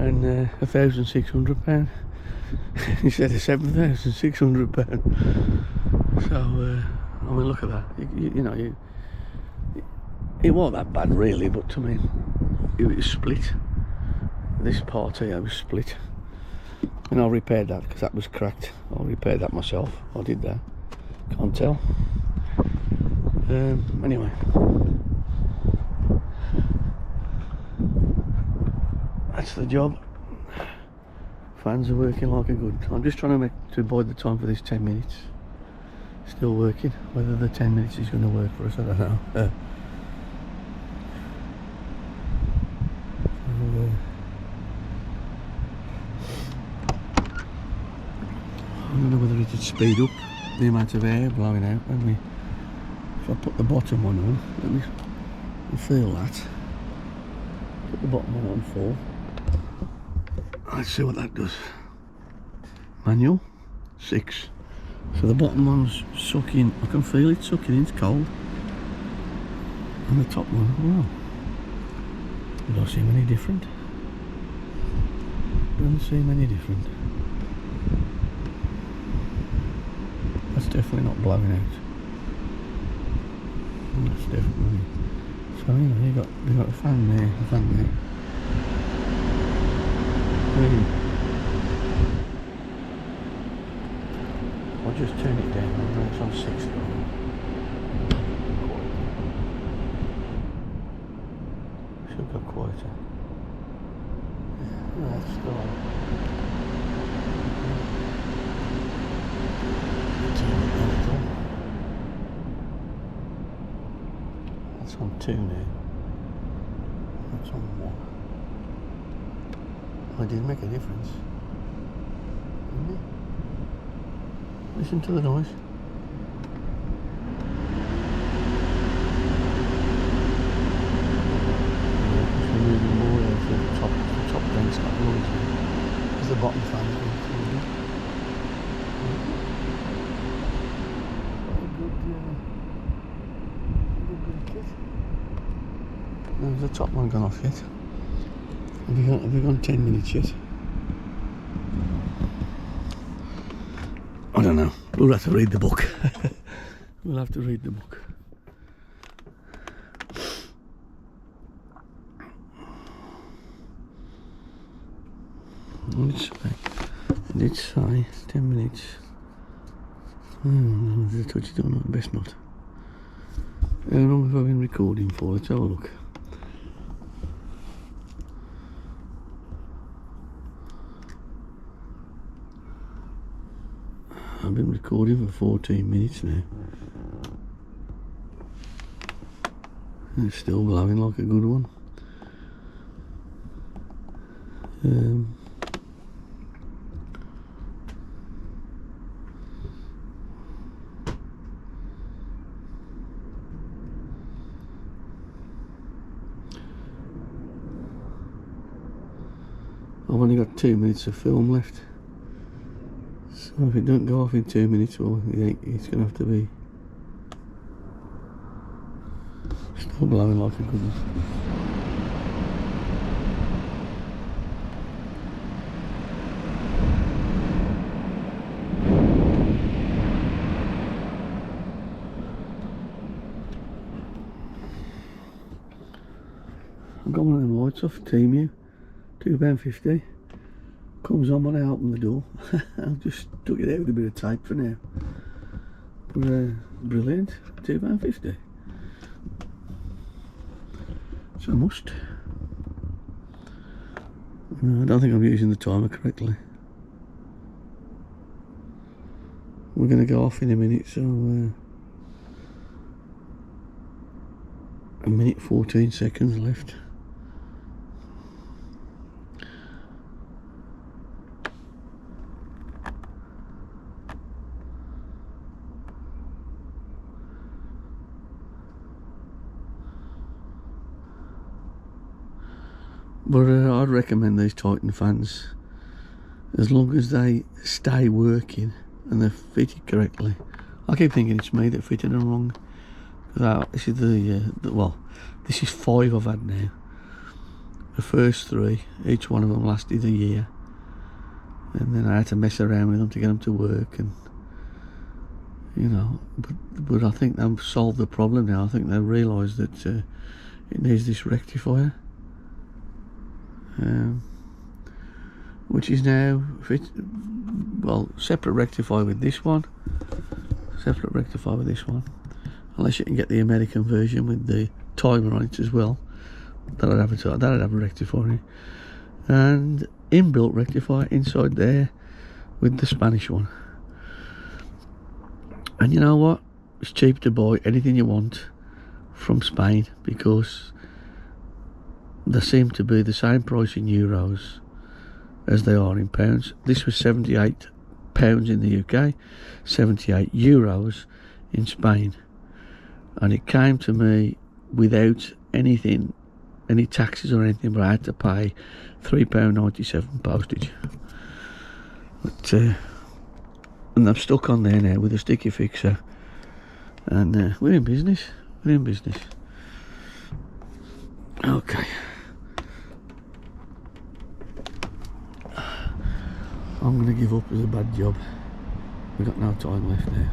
and £1,600 instead of £7,600. So I mean, look at that. You know, it wasn't that bad really, but I mean, it was split. This part here was split, and I repaired that because that was cracked. I repaired that myself. I did that. Can't tell. Anyway, that's the job. Fans are working like a good. I'm just trying to bide the time for this 10 minutes. Still working. Whether the 10 minutes is going to work for us, I don't know. I don't know whether it would speed up the amount of air blowing out when we. If I put the bottom one on, let me feel that. Put the bottom one on full. Let's see what that does. Manual 6. So the bottom one's sucking. I can feel it sucking in. It's cold. And the top one, wow. Don't seem any different. Doesn't seem any different. That's definitely not blowing out. That's definitely. So you know, you got a fan there, a fan there. I'll just turn it down. It's on 6 now. Should go quieter. Yeah, that's still on. Turn it down at all. That's on 2 now. That's on 1. Oh, it did make a difference. Didn't it? Listen to the noise. Moving more into the top vents like noise. Because the bottom fan is going through. Good kit. Has the top one gone off yet? Have we gone 10 minutes yet? I don't know. We'll have to read the book. We'll have to read the book. Let's say 10 minutes. Did I touch it or not? Best not. How long have I been recording for? Let's have a look. I've been recording for 14 minutes now. And it's still blowing like a good one. I've only got 2 minutes of film left. So if it don't go off in 2 minutes, well, it's going to have to be still blowing like a good one. I've got one of them lights off Team £2.50. Comes on when I open the door. I've just took it out with a bit of tape for now. But brilliant, £2.50. It's a must. No, I don't think I'm using the timer correctly. We're going to go off in a minute, so 1 minute 14 seconds left. But I'd recommend these Titan fans as long as they stay working and they're fitted correctly. I keep thinking it's me that fitted them wrong. This is well, this is 5 I've had now. the first 3, each one of them lasted a year, and then I had to mess around with them to get them to work, and you know, but I think they've solved the problem now. I think they've realised that it needs this rectifier, which is now separate rectifier with this one, unless you can get the American version with the timer on it as well. That'd have a rectifier in it, and inbuilt rectifier inside there with the Spanish one. And you know what? It's cheap to buy anything you want from Spain, because they seem to be the same price in euros as they are in pounds. This was £78 in the UK, 78 euros in Spain, and it came to me without anything, any taxes or anything, but I had to pay £3.97 postage. But and I'm stuck on there now with a sticky fixer, and we're in business. Okay, I'm gonna give up as a bad job. We've got no time left now.